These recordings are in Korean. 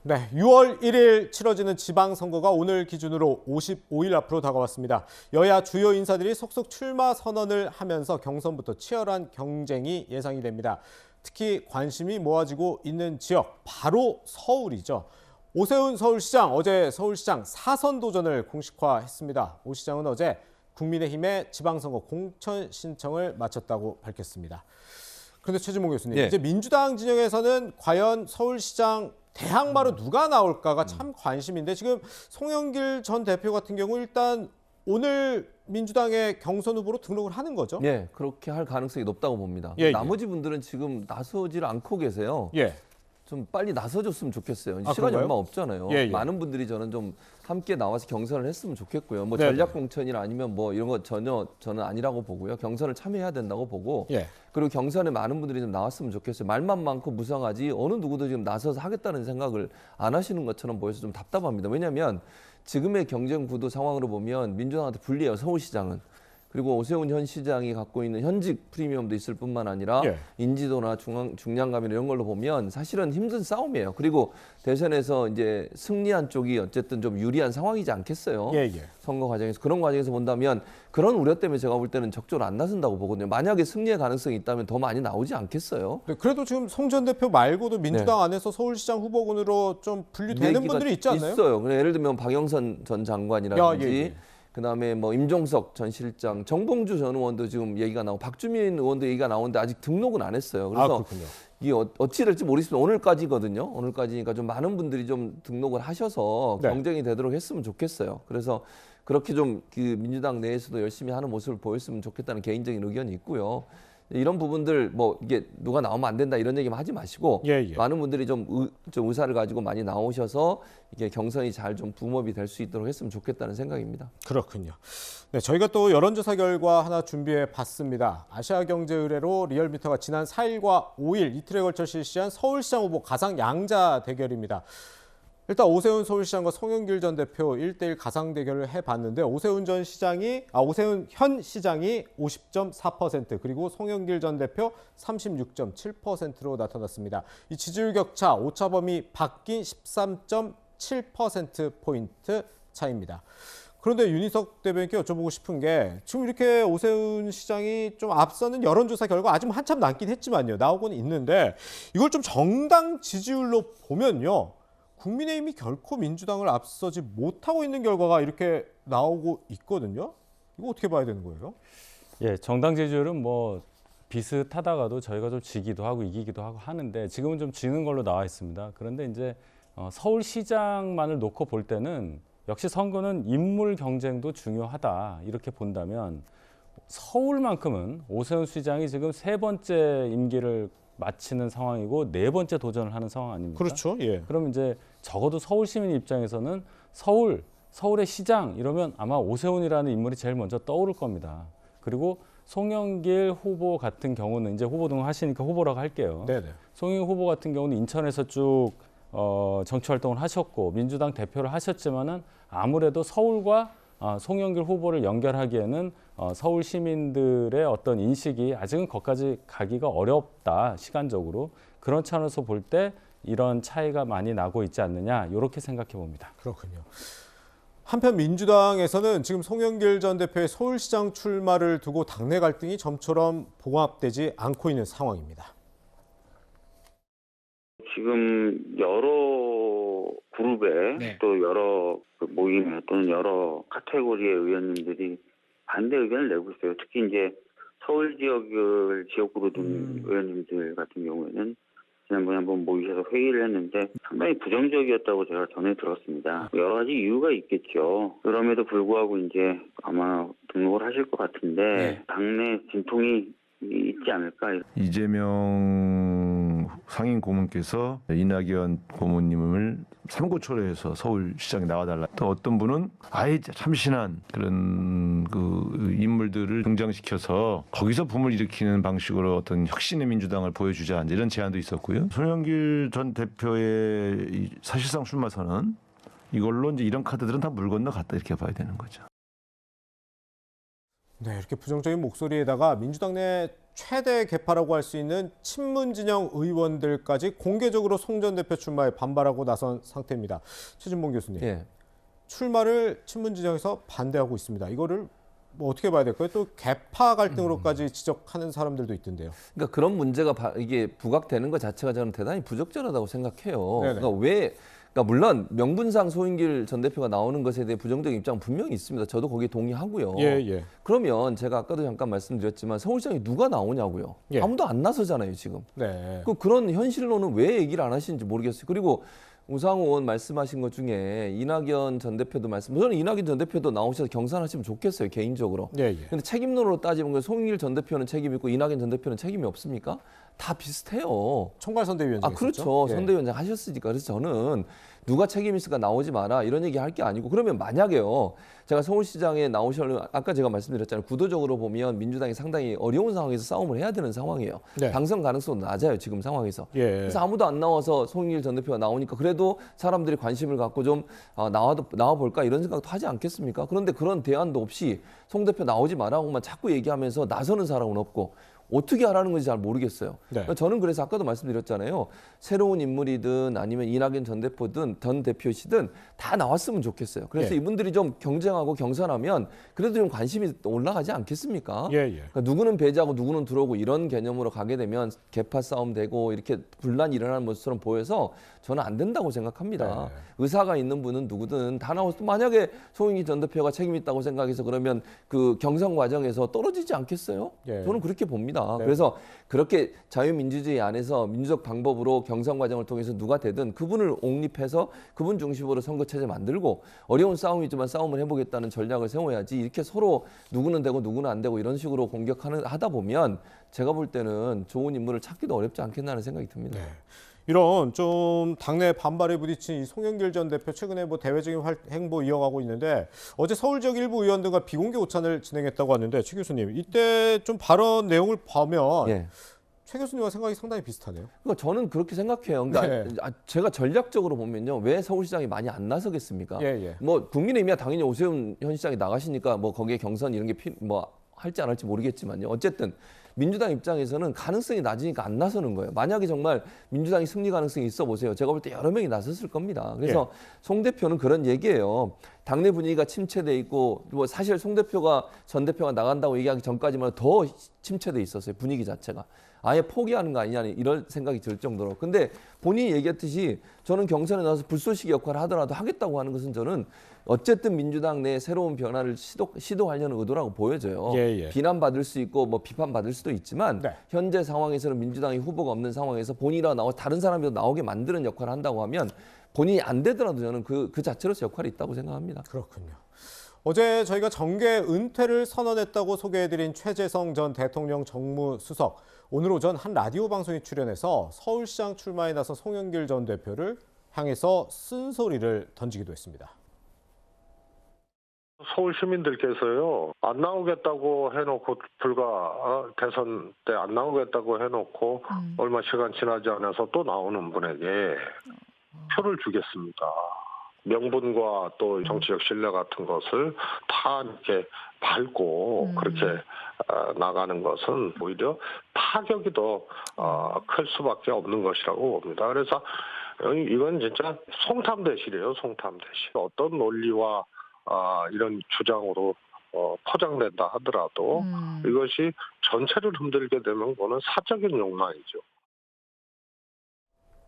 네, 6월 1일 치러지는 지방선거가 오늘 기준으로 55일 앞으로 다가왔습니다. 여야 주요 인사들이 속속 출마 선언을 하면서 경선부터 치열한 경쟁이 예상이 됩니다. 특히 관심이 모아지고 있는 지역, 바로 서울이죠. 오세훈 서울시장, 어제 서울시장 4선 도전을 공식화했습니다. 오 시장은 어제 국민의힘의 지방선거 공천 신청을 마쳤다고 밝혔습니다. 그런데 최진봉 교수님, 이제 민주당 진영에서는 과연 서울시장 대항마로 누가 나올까가 참 관심인데, 지금 송영길 전 대표 같은 경우 일단 오늘 민주당의 경선 후보로 등록을 하는 거죠? 예, 그렇게 할 가능성이 높다고 봅니다. 나머지 분들은 지금 나서질 않고 계세요. 좀 빨리 나서줬으면 좋겠어요. 시간이 그런가요? 얼마 없잖아요. 많은 분들이 저는 좀 함께 나와서 경선을 했으면 좋겠고요. 뭐 전략 공천이나 아니면 뭐 이런 거 전혀 저는 아니라고 보고요. 경선을 참여해야 된다고 보고, 그리고 경선에 많은 분들이 좀 나왔으면 좋겠어요. 말만 많고 무성하지 어느 누구도 지금 나서서 하겠다는 생각을 안 하시는 것처럼 보여서 좀 답답합니다. 왜냐하면 지금의 경쟁 구도 상황으로 보면 민주당한테 불리해요. 서울시장은. 그리고 오세훈 현 시장이 갖고 있는 현직 프리미엄도 있을 뿐만 아니라 인지도나 중량감이나 이런 걸로 보면 사실은 힘든 싸움이에요. 그리고 대선에서 이제 승리한 쪽이 어쨌든 좀 유리한 상황이지 않겠어요. 선거 과정에서. 그런 과정에서 본다면 그런 우려 때문에 제가 볼 때는 적극적으로 안 나선다고 보거든요. 만약에 승리의 가능성이 있다면 더 많이 나오지 않겠어요. 네, 그래도 지금 송 전 대표 말고도 민주당 안에서 서울시장 후보군으로 좀 분류되는 분들이 있지 않나요? 있어요. 예를 들면 박영선 전 장관이라든지 그다음에 뭐 임종석 전 실장, 정봉주 전 의원도 지금 얘기가 나오고 박주민 의원도 얘기가 나오는데 아직 등록은 안 했어요. 그래서 이게 어찌 될지 모르겠습니다. 오늘까지거든요. 오늘까지니까 좀 많은 분들이 좀 등록을 하셔서 경쟁이 되도록 했으면 좋겠어요. 그래서 그렇게 좀 그 민주당 내에서도 열심히 하는 모습을 보였으면 좋겠다는 개인적인 의견이 있고요. 이런 부분들 뭐 이게 누가 나오면 안 된다 이런 얘기만 하지 마시고 많은 분들이 좀 의사를 가지고 많이 나오셔서 이게 경선이 잘 좀 붐업이 될 수 있도록 했으면 좋겠다는 생각입니다. 그렇군요. 네, 저희가 또 여론조사 결과 하나 준비해 봤습니다. 아시아경제의뢰로 리얼미터가 지난 4일과 5일 이틀에 걸쳐 실시한 서울시장 후보 가상 양자 대결입니다. 일단 오세훈 서울시장과 송영길 전 대표 1대1 가상 대결을 해봤는데 오세훈 현 시장이 50.4% 그리고 송영길 전 대표 36.7%로 나타났습니다. 이 지지율 격차 오차 범위 바뀐 13.7%포인트 차이입니다. 그런데 윤희석 대변인께 여쭤보고 싶은 게, 지금 이렇게 오세훈 시장이 좀 앞서는 여론조사 결과 아직 한참 남긴 했지만요. 나오고는 있는데 이걸 좀 정당 지지율로 보면요. 국민의힘이 결코 민주당을 앞서지 못하고 있는 결과가 이렇게 나오고 있거든요. 이거 어떻게 봐야 되는 거예요? 정당 지지율은 뭐 비슷하다가도 저희가 좀 지기도 하고 이기기도 하고 하는데 지금은 좀 지는 걸로 나와 있습니다. 그런데 이제 서울시장만을 놓고 볼 때는 역시 선거는 인물 경쟁도 중요하다 이렇게 본다면 서울만큼은 오세훈 시장이 지금 3번째 임기를 마치는 상황이고 4번째 도전을 하는 상황 아닙니까? 그렇죠. 그럼 이제 적어도 서울 시민 입장에서는 서울의 시장 이러면 아마 오세훈이라는 인물이 제일 먼저 떠오를 겁니다. 그리고 송영길 후보 같은 경우는 이제 후보 등록하시니까 후보라고 할게요. 송영길 후보 같은 경우는 인천에서 쭉 정치 활동을 하셨고 민주당 대표를 하셨지만은 아무래도 서울과 송영길 후보를 연결하기에는 서울 시민들의 어떤 인식이 아직은 거기까지 가기가 어렵다, 시간적으로. 그런 차원에서 볼 때 이런 차이가 많이 나고 있지 않느냐, 이렇게 생각해 봅니다. 그렇군요. 한편 민주당에서는 지금 송영길 전 대표의 서울시장 출마를 두고 당내 갈등이 점처럼 봉합되지 않고 있는 상황입니다. 지금 여러 그룹의 또 여러 모임 또는 여러 카테고리의 의원님들이 반대 의견을 내고 있어요. 특히 이제 서울 지역을 지역구로 둔 의원님들 같은 경우에는 지난번에 한번 모이셔서 회의를 했는데 상당히 부정적이었다고 제가 전해 들었습니다. 여러 가지 이유가 있겠죠. 그럼에도 불구하고 이제 아마 등록을 하실 것 같은데 당내 진통이 있지 않을까. 이재명 상임 고문께서 이낙연 고문님을 삼고초려해서 서울시장에 나와달라. 또 어떤 분은 아예 참신한 그런 그 인물들을 등장시켜서 거기서 붐을 일으키는 방식으로 어떤 혁신의 민주당을 보여주자, 이런 제안도 있었고요. 송영길 전 대표의 사실상 출마 선언, 이걸로 이제 이런 카드들은 다 물 건너갔다 이렇게 봐야 되는 거죠. 네, 이렇게 부정적인 목소리에다가 민주당 내 최대 개파라고 할 수 있는 친문 진영 의원들까지 공개적으로 송 전 대표 출마에 반발하고 나선 상태입니다. 최진봉 교수님, 예. 출마를 친문 진영에서 반대하고 있습니다. 이거를 뭐 어떻게 봐야 될까요? 또 개파 갈등으로까지 지적하는 사람들도 있던데요. 그러니까 그런 문제가 이게 부각되는 것 자체가 저는 대단히 부적절하다고 생각해요. 네네. 그러니까 물론 명분상 소인길 전 대표가 나오는 것에 대해 부정적인 입장은 분명히 있습니다. 저도 거기에 동의하고요. 예. 그러면 제가 아까도 잠깐 말씀드렸지만 서울시장에 누가 나오냐고요. 예. 아무도 안 나서잖아요, 지금. 네. 그런 현실로는 왜 얘기를 안 하시는지 모르겠어요. 그리고 우상호 의원 말씀하신 것 중에 이낙연 전 대표도 저는 이낙연 전 대표도 나오셔서 경선하시면 좋겠어요, 개인적으로. 예. 근데 책임론으로 따지면 송영길 전 대표는 책임이 있고 이낙연 전 대표는 책임이 없습니까? 다 비슷해요. 총괄선대위원장 그렇죠. 예. 선대위원장 하셨으니까. 그래서 저는 누가 책임 있을까 나오지 마라 이런 얘기 할 게 아니고, 그러면 만약에요, 제가 서울시장에 나오시려면 아까 제가 말씀드렸잖아요. 구도적으로 보면 민주당이 상당히 어려운 상황에서 싸움을 해야 되는 상황이에요. 네. 당선 가능성도 낮아요, 지금 상황에서. 예. 그래서 아무도 안 나와서 송영길 전 대표가 나오니까 그래도 사람들이 관심을 갖고 좀 나와 볼까 이런 생각도 하지 않겠습니까? 그런데 그런 대안도 없이 송 대표 나오지 마라고만 자꾸 얘기하면서 나서는 사람은 없고 어떻게 하라는 건지 잘 모르겠어요. 네. 저는 그래서 아까도 말씀드렸잖아요. 새로운 인물이든 아니면 이낙연 전 대표든 전 대표시든 다 나왔으면 좋겠어요. 그래서 예. 이분들이 좀 경쟁하고 경선하면 그래도 좀 관심이 올라가지 않겠습니까? 예. 그러니까 누구는 배제하고 누구는 들어오고 이런 개념으로 가게 되면 개파 싸움 되고 이렇게 분란이 일어나는 모습처럼 보여서 저는 안 된다고 생각합니다. 네. 의사가 있는 분은 누구든 다 나와서, 만약에 송영길 전 대표가 책임 있다고 생각해서 그러면 그 경선 과정에서 떨어지지 않겠어요? 예. 저는 그렇게 봅니다. 네. 그래서 그렇게 자유민주주의 안에서 민주적 방법으로 경선 과정을 통해서 누가 되든 그분을 옹립해서 그분 중심으로 선거체제 만들고 어려운 싸움이지만 싸움을 해보겠다는 전략을 세워야지, 이렇게 서로 누구는 되고 누구는 안 되고 이런 식으로 하다 보면 제가 볼 때는 좋은 인물을 찾기도 어렵지 않겠나는 생각이 듭니다. 네. 이런 좀 당내 반발에 부딪힌 이 송영길 전 대표, 최근에 뭐 대외적인 행보 이어가고 있는데 어제 서울 지역 일부 의원들과 비공개 오찬을 진행했다고 하는데, 최 교수님, 이때 좀 발언 내용을 보면 예. 최 교수님과 생각이 상당히 비슷하네요. 그러니까 저는 그렇게 생각해요. 그러니까 네. 제가 전략적으로 보면요, 왜 서울시장이 많이 안 나서겠습니까? 예. 뭐 국민의힘이야 당연히 오세훈 현 시장이 나가시니까 뭐 거기에 경선 이런 게 뭐 할지 안 할지 모르겠지만요. 어쨌든 민주당 입장에서는 가능성이 낮으니까 안 나서는 거예요. 만약에 정말 민주당이 승리 가능성이 있어 보세요. 제가 볼 때 여러 명이 나섰을 겁니다. 그래서 송 대표는 그런 얘기예요. 당내 분위기가 침체돼 있고, 뭐 사실 송 대표가 전 대표가 나간다고 얘기하기 전까지만 더 침체돼 있었어요. 분위기 자체가. 아예 포기하는 거 아니냐 이런 생각이 들 정도로. 근데 본인이 얘기했듯이 저는 경선에 나와서 불쏘시개 역할을 하더라도 하겠다고 하는 것은 저는 어쨌든 민주당 내 새로운 변화를 시도하려는 의도라고 보여져요. 예. 비난받을 수 있고 뭐 비판받을 수도 있지만 네. 현재 상황에서는 민주당이 후보가 없는 상황에서 본인이라 나와 다른 사람이 나오게 만드는 역할을 한다고 하면 본인이 안 되더라도 저는 그 자체로서 역할이 있다고 생각합니다. 그렇군요. 어제 저희가 정계 은퇴를 선언했다고 소개해드린 최재성 전 대통령 정무수석, 오늘 오전 한 라디오 방송에 출연해서 서울시장 출마에 나선 송영길 전 대표를 향해서 쓴소리를 던지기도 했습니다. 서울 시민들께서요, 안 나오겠다고 해놓고 불과 대선 때 안 나오겠다고 해놓고 얼마 시간 지나지 않아서 또 나오는 분에게 표를 주겠습니다. 명분과 또 정치적 신뢰 같은 것을 다 이렇게 밟고 그렇게 나가는 것은 오히려 타격이 더 클 수밖에 없는 것이라고 봅니다. 그래서 이건 진짜 송탐대실이에요, 송탐대실. 어떤 논리와 이런 주장으로 포장된다 하더라도 이것이 전체를 흔들게 되면 그거는 사적인 욕망이죠.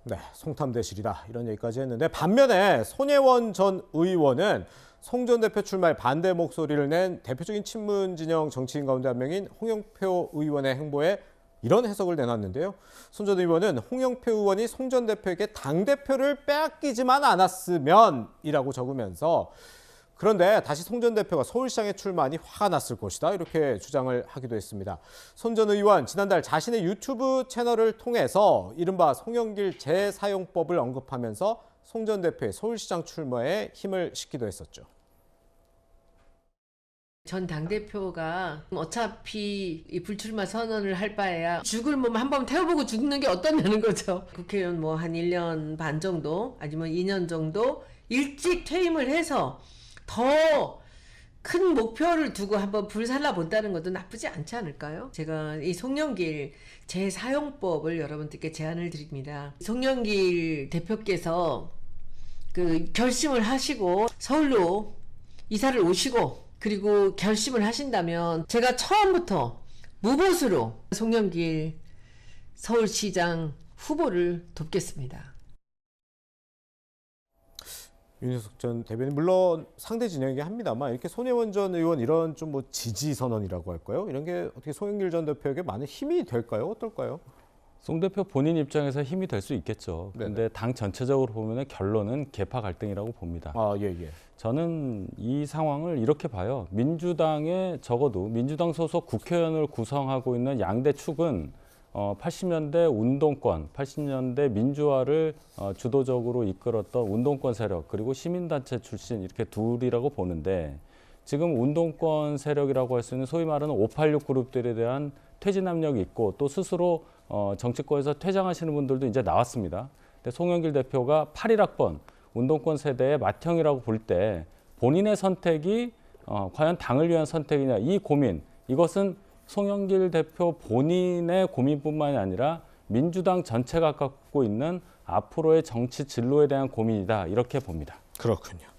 네, 송탐대실이다 이런 얘기까지 했는데, 반면에 손혜원 전 의원은 송 전 대표 출마에 반대 목소리를 낸 대표적인 친문 진영 정치인 가운데 한 명인 홍영표 의원의 행보에 이런 해석을 내놨는데요. 손 전 의원은 홍영표 의원이 송 전 대표에게 당대표를 빼앗기지만 않았으면 이라고 적으면서, 그런데 다시 송 전 대표가 서울시장에 출마하니 화가 났을 것이다 이렇게 주장을 하기도 했습니다. 손 전 의원 지난달 자신의 유튜브 채널을 통해서 이른바 송영길 재사용법을 언급하면서 송 전 대표의 서울시장 출마에 힘을 싣기도 했었죠. 전 당대표가 어차피 이 불출마 선언을 할 바에야 죽을 몸 한번 태워보고 죽는 게 어떠냐는 거죠. 국회의원 뭐 한 1년 반 정도 아니면 2년 정도 일찍 퇴임을 해서 더 큰 목표를 두고 한번 불살라 본다는 것도 나쁘지 않지 않을까요? 제가 이 송영길 재사용법을 여러분들께 제안을 드립니다. 송영길 대표께서 그 결심을 하시고 서울로 이사를 오시고 그리고 결심을 하신다면 제가 처음부터 무보수로 송영길 서울시장 후보를 돕겠습니다. 윤희숙 전 대변인 물론 상대 진영이긴 합니다만 이렇게 손혜원 전 의원 이런 좀 뭐 지지 선언이라고 할까요? 이런 게 어떻게 송영길 전 대표에게 많은 힘이 될까요? 어떨까요? 송 대표 본인 입장에서 힘이 될 수 있겠죠. 그런데 당 전체적으로 보면 결론은 계파 갈등이라고 봅니다. 예. 저는 이 상황을 이렇게 봐요. 민주당에 적어도 민주당 소속 국회의원을 구성하고 있는 양대 축은 80년대 운동권, 80년대 민주화를 주도적으로 이끌었던 운동권 세력 그리고 시민단체 출신 이렇게 둘이라고 보는데 지금 운동권 세력이라고 할 수 있는 소위 말하는 586 그룹들에 대한 퇴진 압력이 있고 또 스스로 정치권에서 퇴장하시는 분들도 이제 나왔습니다. 근데 송영길 대표가 81학번 운동권 세대의 맏형이라고 볼 때 본인의 선택이 과연 당을 위한 선택이냐 이 고민 이것은 송영길 대표 본인의 고민뿐만이 아니라 민주당 전체가 갖고 있는 앞으로의 정치 진로에 대한 고민이다 이렇게 봅니다. 그렇군요.